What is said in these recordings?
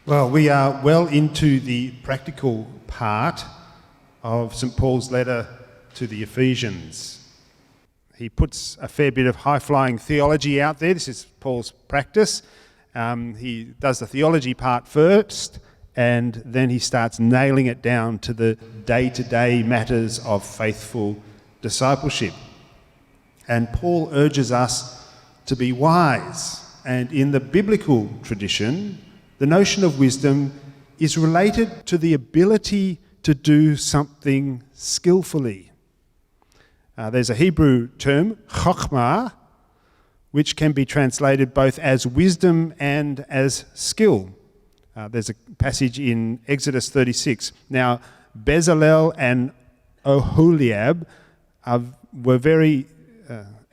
Well, we are well into the practical part of St. Paul's letter to the Ephesians. He puts a fair bit of high-flying theology out there. This is Paul's practice. He does the theology part first, and then he starts nailing it down to the day-to-day matters of faithful discipleship. And Paul urges us to be wise. And in the biblical tradition, the notion of wisdom is related to the ability to do something skillfully. There's a Hebrew term, chokhmah, which can be translated both as wisdom and as skill. There's a passage in Exodus 36. Now, Bezalel and Oholiab were very...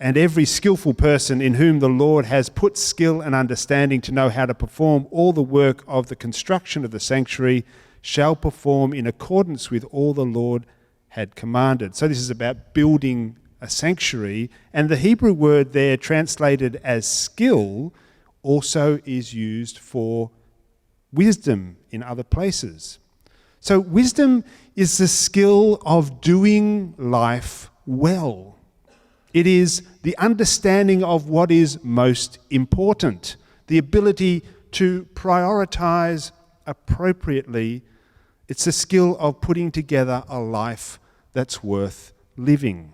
and every skillful person in whom the Lord has put skill and understanding to know how to perform all the work of the construction of the sanctuary shall perform in accordance with all the Lord had commanded. So this is about building a sanctuary, and the Hebrew word there translated as skill also is used for wisdom in other places. So wisdom is the skill of doing life well. It is the understanding of what is most important, the ability to prioritize appropriately. It's the skill of putting together a life that's worth living.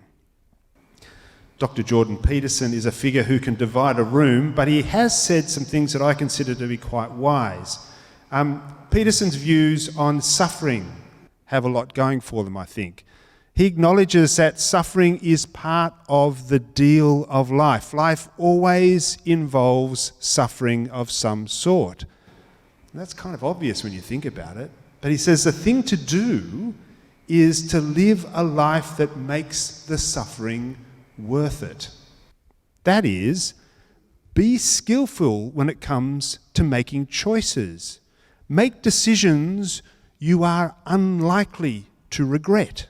Dr. Jordan Peterson is a figure who can divide a room, but he has said some things that I consider to be quite wise. Peterson's views on suffering have a lot going for them, I think. He acknowledges that suffering is part of the deal of life. Life always involves suffering of some sort. And that's kind of obvious when you think about it. But he says the thing to do is to live a life that makes the suffering worth it. That is, be skillful when it comes to making choices. Make decisions you are unlikely to regret.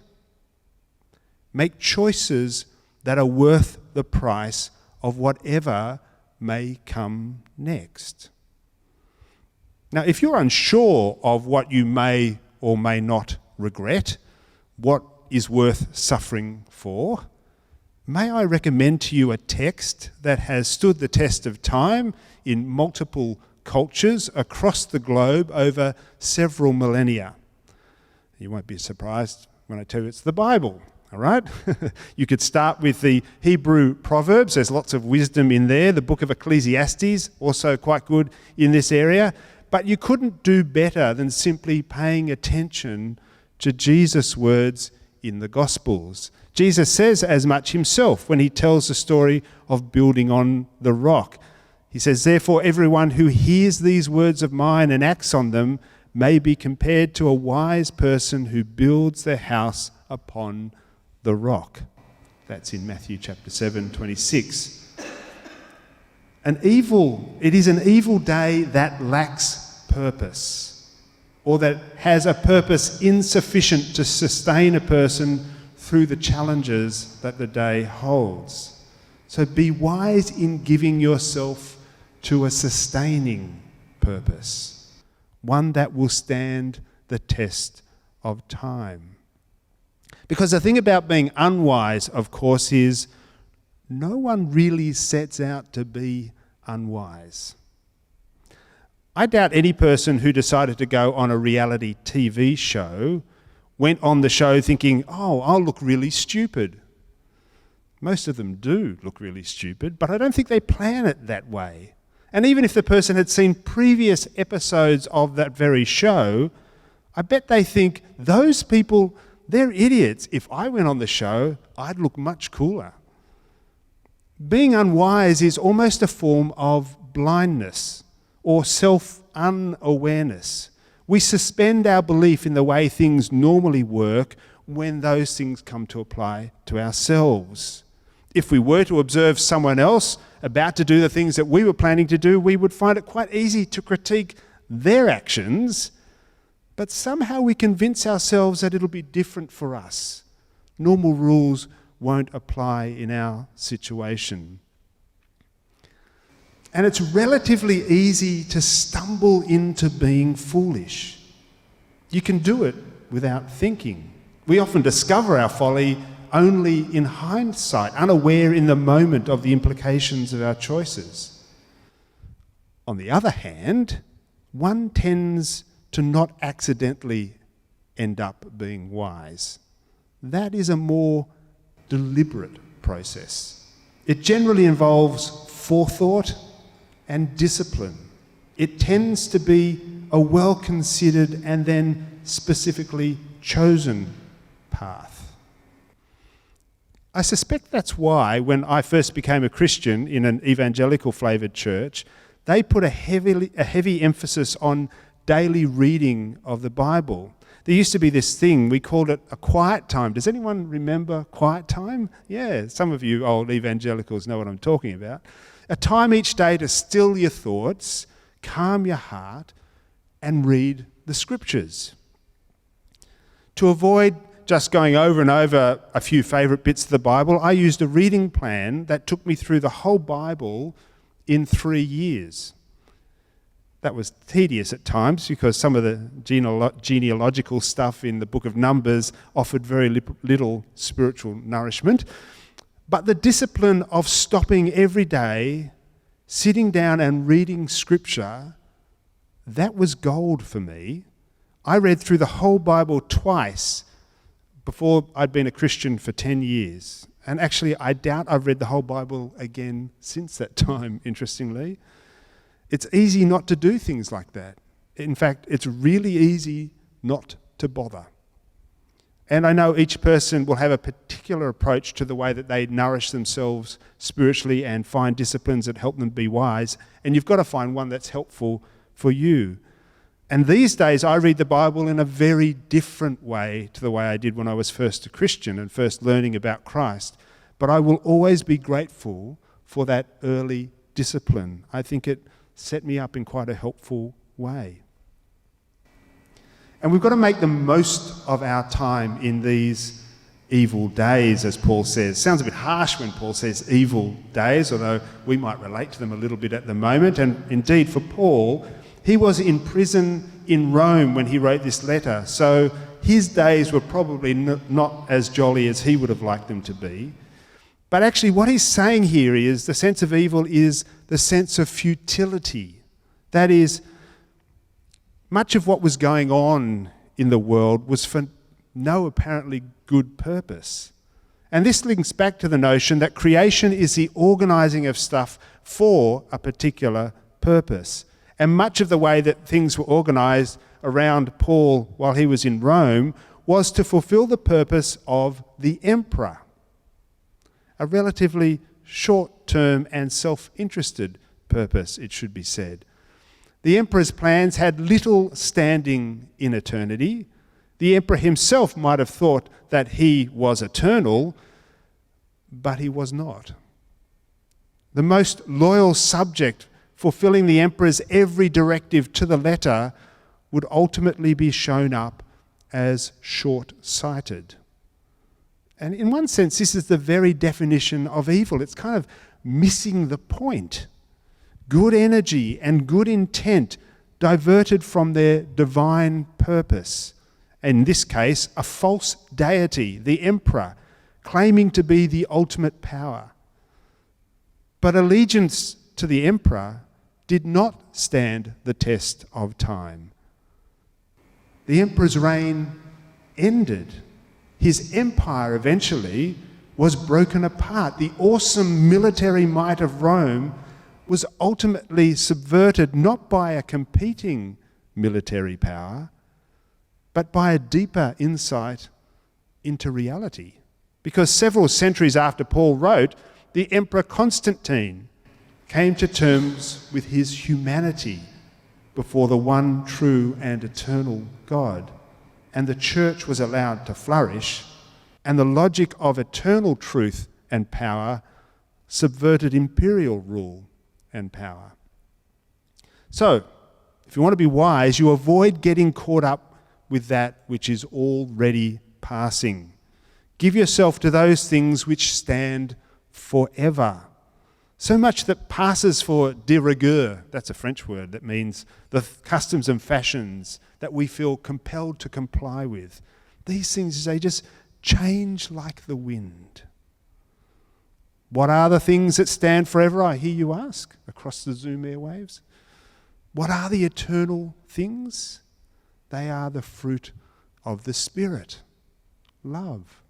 Make choices that are worth the price of whatever may come next. Now, if you're unsure of what you may or may not regret, what is worth suffering for, may I recommend to you a text that has stood the test of time in multiple cultures across the globe over several millennia. You won't be surprised when I tell you it's the Bible. All right? You could start with the Hebrew Proverbs. There's lots of wisdom in there. The book of Ecclesiastes, also quite good in this area. But you couldn't do better than simply paying attention to Jesus' words in the Gospels. Jesus says as much himself when he tells the story of building on the rock. He says, "Therefore everyone who hears these words of mine and acts on them may be compared to a wise person who builds their house upon the rock." That's in Matthew chapter 7:26. It is an evil day that lacks purpose, or that has a purpose insufficient to sustain a person through the challenges that the day holds. So be wise in giving yourself to a sustaining purpose, one that will stand the test of time. Because the thing about being unwise, of course, is no one really sets out to be unwise. I doubt any person who decided to go on a reality TV show went on the show thinking, "Oh, I'll look really stupid." Most of them do look really stupid, but I don't think they plan it that way. And even if the person had seen previous episodes of that very show, I bet they think, those people, they're idiots. If I went on the show, I'd look much cooler. Being unwise is almost a form of blindness or self-unawareness. We suspend our belief in the way things normally work when those things come to apply to ourselves. If we were to observe someone else about to do the things that we were planning to do, we would find it quite easy to critique their actions, but somehow we convince ourselves that it'll be different for us. Normal rules won't apply in our situation. And it's relatively easy to stumble into being foolish. You can do it without thinking. We often discover our folly only in hindsight, unaware in the moment of the implications of our choices. On the other hand, one tends to not accidentally end up being wise. That is a more deliberate process. It generally involves forethought and discipline. It tends to be a well-considered and then specifically chosen path. I suspect that's why when I first became a Christian in an evangelical flavoured church, they put a heavy emphasis on daily reading of the Bible. There used to be this thing, we called it a quiet time. Does anyone remember quiet time? Yeah, some of you old evangelicals know what I'm talking about. A time each day to still your thoughts, calm your heart, and read the scriptures. To avoid just going over and over a few favourite bits of the Bible, I used a reading plan that took me through the whole Bible in 3 years. That was tedious at times because some of the genealogical stuff in the book of Numbers offered very little spiritual nourishment. But the discipline of stopping every day, sitting down and reading scripture, that was gold for me. I read through the whole Bible twice before I'd been a Christian for 10 years. And actually, I doubt I've read the whole Bible again since that time, interestingly. It's easy not to do things like that. In fact, it's really easy not to bother. And I know each person will have a particular approach to the way that they nourish themselves spiritually and find disciplines that help them be wise. And you've got to find one that's helpful for you. And these days I read the Bible in a very different way to the way I did when I was first a Christian and first learning about Christ. But I will always be grateful for that early discipline. I think it set me up in quite a helpful way. And we've got to make the most of our time in these evil days, as Paul says. Sounds a bit harsh when Paul says evil days, although we might relate to them a little bit at the moment. And indeed, for Paul, he was in prison in Rome when he wrote this letter, so his days were probably not as jolly as he would have liked them to be. But actually what he's saying here is the sense of evil is the sense of futility. That is, much of what was going on in the world was for no apparently good purpose. And this links back to the notion that creation is the organising of stuff for a particular purpose. And much of the way that things were organised around Paul while he was in Rome was to fulfil the purpose of the emperor. A relatively short-term and self-interested purpose, it should be said. The emperor's plans had little standing in eternity. The emperor himself might have thought that he was eternal, but he was not. The most loyal subject fulfilling the emperor's every directive to the letter would ultimately be shown up as short-sighted. And in one sense, this is the very definition of evil. It's kind of missing the point. Good energy and good intent diverted from their divine purpose. In this case, a false deity, the emperor, claiming to be the ultimate power. But allegiance to the emperor did not stand the test of time. The emperor's reign ended. His empire eventually was broken apart. The awesome military might of Rome was ultimately subverted not by a competing military power, but by a deeper insight into reality. Because several centuries after Paul wrote, the Emperor Constantine came to terms with his humanity before the one true and eternal God. And the church was allowed to flourish, and the logic of eternal truth and power subverted imperial rule and power. So, if you want to be wise, you avoid getting caught up with that which is already passing. Give yourself to those things which stand forever. So much that passes for de rigueur, that's a French word that means the customs and fashions that we feel compelled to comply with. These things, they just change like the wind. What are the things that stand forever, I hear you ask, across the Zoom airwaves? What are the eternal things? They are the fruit of the Spirit. Love,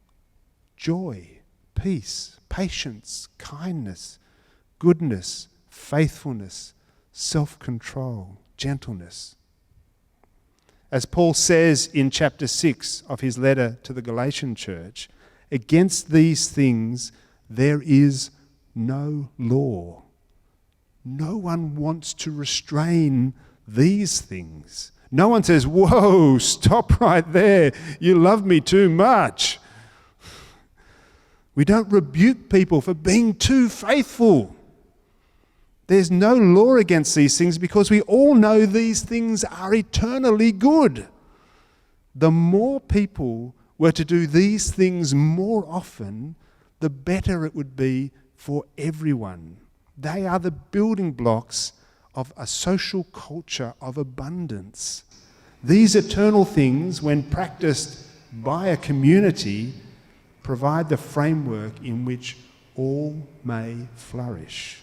joy, peace, patience, kindness, goodness, faithfulness, self-control, gentleness. As Paul says in chapter 6 of his letter to the Galatian church, against these things there is no law. No one wants to restrain these things. No one says, whoa, stop right there. You love me too much. We don't rebuke people for being too faithful. There's no law against these things because we all know these things are eternally good. The more people were to do these things more often, the better it would be for everyone. They are the building blocks of a social culture of abundance. These eternal things, when practiced by a community, provide the framework in which all may flourish.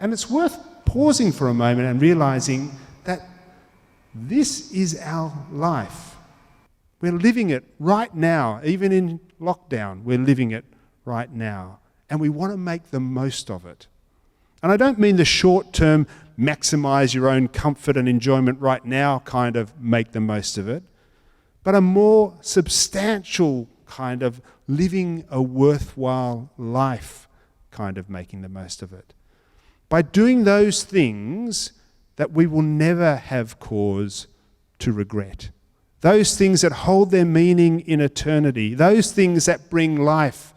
And it's worth pausing for a moment and realizing that this is our life. We're living it right now. Even in lockdown, we're living it right now. And we want to make the most of it. And I don't mean the short-term, maximize your own comfort and enjoyment right now kind of make the most of it, but a more substantial kind of living a worthwhile life kind of making the most of it. By doing those things that we will never have cause to regret. Those things that hold their meaning in eternity. Those things that bring life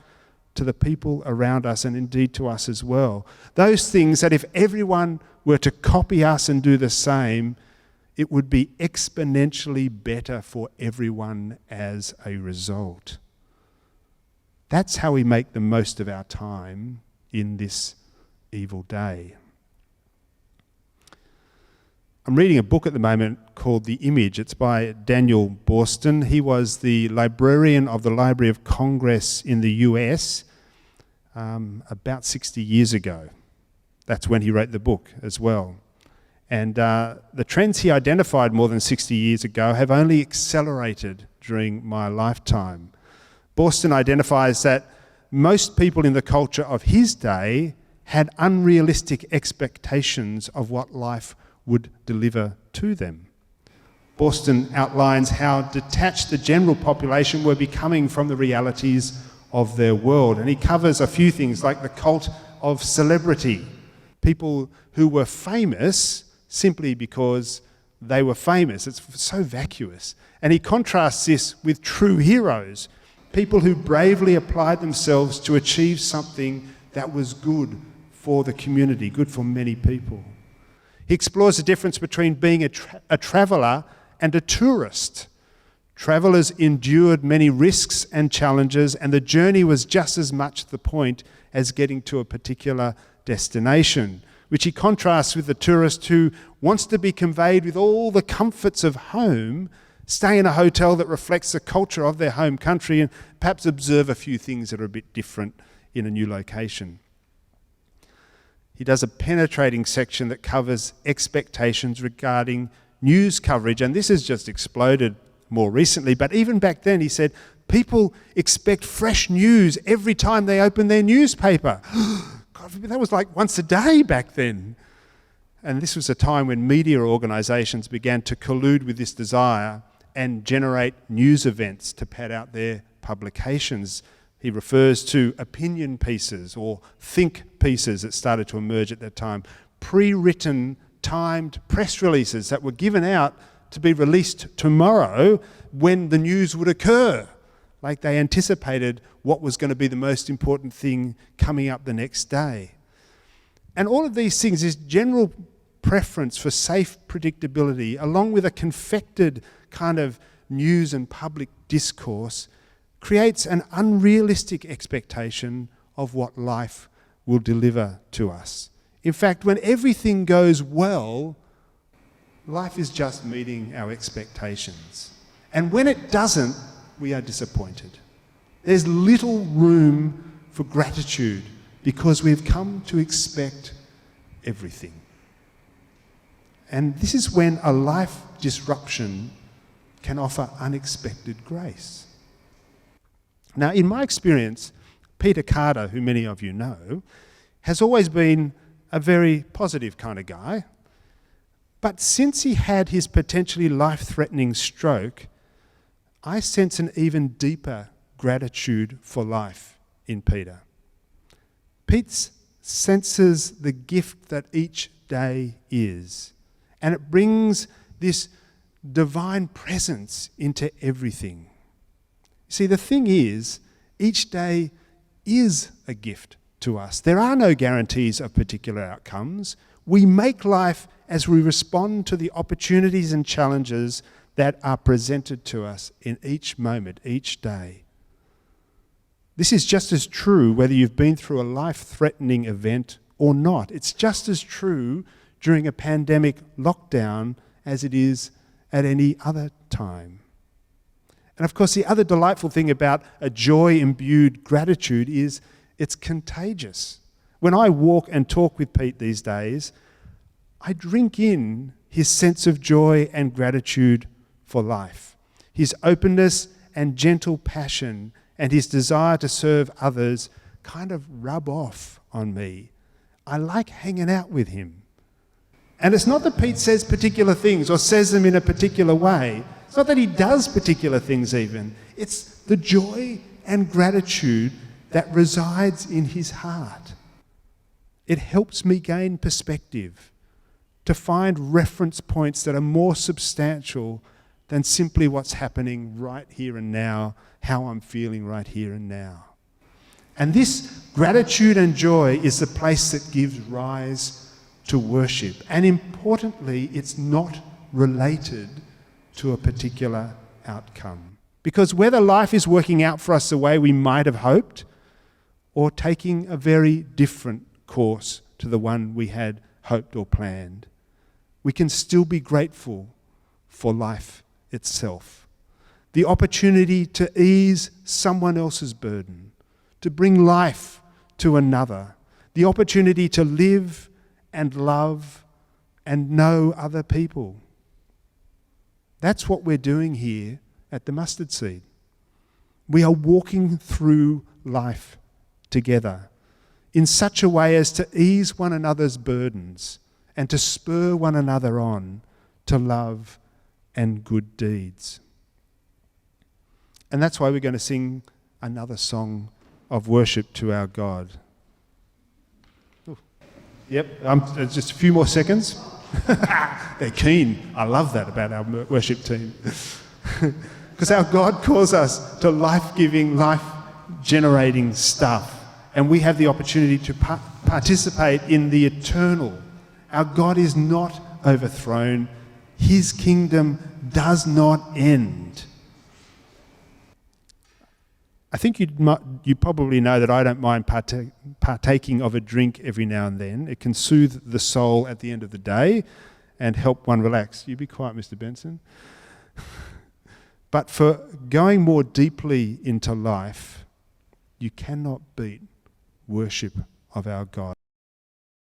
to the people around us and indeed to us as well. Those things that if everyone were to copy us and do the same, it would be exponentially better for everyone as a result. That's how we make the most of our time in this evil day. I'm reading a book at the moment called The Image. It's by Daniel Boorstin. He was the librarian of the Library of Congress in the US about 60 years ago. That's when he wrote the book as well. And the trends he identified more than 60 years ago have only accelerated during my lifetime. Boorstin identifies that most people in the culture of his day had unrealistic expectations of what life would deliver to them. Boorstin outlines how detached the general population were becoming from the realities of their world. And he covers a few things like the cult of celebrity, people who were famous simply because they were famous. It's so vacuous. And he contrasts this with true heroes, people who bravely applied themselves to achieve something that was good for the community, good for many people. He explores the difference between being a traveller and a tourist. Travellers endured many risks and challenges, and the journey was just as much the point as getting to a particular destination, which he contrasts with the tourist who wants to be conveyed with all the comforts of home, stay in a hotel that reflects the culture of their home country, and perhaps observe a few things that are a bit different in a new location. He does a penetrating section that covers expectations regarding news coverage, and this has just exploded more recently, but even back then he said, people expect fresh news every time they open their newspaper. God, that was like once a day back then. And this was a time when media organisations began to collude with this desire and generate news events to pad out their publications. He refers to opinion pieces or think pieces that started to emerge at that time, pre-written, timed press releases that were given out to be released tomorrow when the news would occur. Like they anticipated what was going to be the most important thing coming up the next day. And all of these things, this general preference for safe predictability, along with a confected kind of news and public discourse, creates an unrealistic expectation of what life will deliver to us. In fact, when everything goes well, life is just meeting our expectations. And when it doesn't, we are disappointed. There's little room for gratitude because we've come to expect everything. And this is when a life disruption can offer unexpected grace. Now, in my experience, Peter Carter, who many of you know, has always been a very positive kind of guy. But since he had his potentially life-threatening stroke, I sense an even deeper gratitude for life in Peter. Pete senses the gift that each day is, and it brings this divine presence into everything. See, the thing is, each day is a gift to us. There are no guarantees of particular outcomes. We make life as we respond to the opportunities and challenges that are presented to us in each moment, each day. This is just as true whether you've been through a life-threatening event or not. It's just as true during a pandemic lockdown as it is at any other time. And of course, the other delightful thing about a joy-imbued gratitude is it's contagious. When I walk and talk with Pete these days, I drink in his sense of joy and gratitude for life, his openness and gentle passion, and his desire to serve others kind of rub off on me. I like hanging out with him. And it's not that Pete says particular things or says them in a particular way. It's not that he does particular things even. It's the joy and gratitude that resides in his heart. It helps me gain perspective, to find reference points that are more substantial than simply what's happening right here and now, how I'm feeling right here and now. And this gratitude and joy is the place that gives rise to worship. And importantly, it's not related to a particular outcome. Because whether life is working out for us the way we might have hoped, or taking a very different course to the one we had hoped or planned, we can still be grateful for life itself. The opportunity to ease someone else's burden, to bring life to another, the opportunity to live and love and know other people. That's what we're doing here at the Mustard Seed. We are walking through life together in such a way as to ease one another's burdens and to spur one another on to love and good deeds. And that's why we're going to sing another song of worship to our God. Ooh. Yep, just a few more seconds. They're keen. I love that about our worship team. Because our God calls us to life-giving, life-generating stuff. And we have the opportunity to participate in the eternal. Our God is not overthrown. His kingdom does not end. I think you probably know that I don't mind partaking of a drink every now and then. It can soothe the soul at the end of the day and help one relax. You be quiet, Mr. Benson. But for going more deeply into life, you cannot beat worship of our God.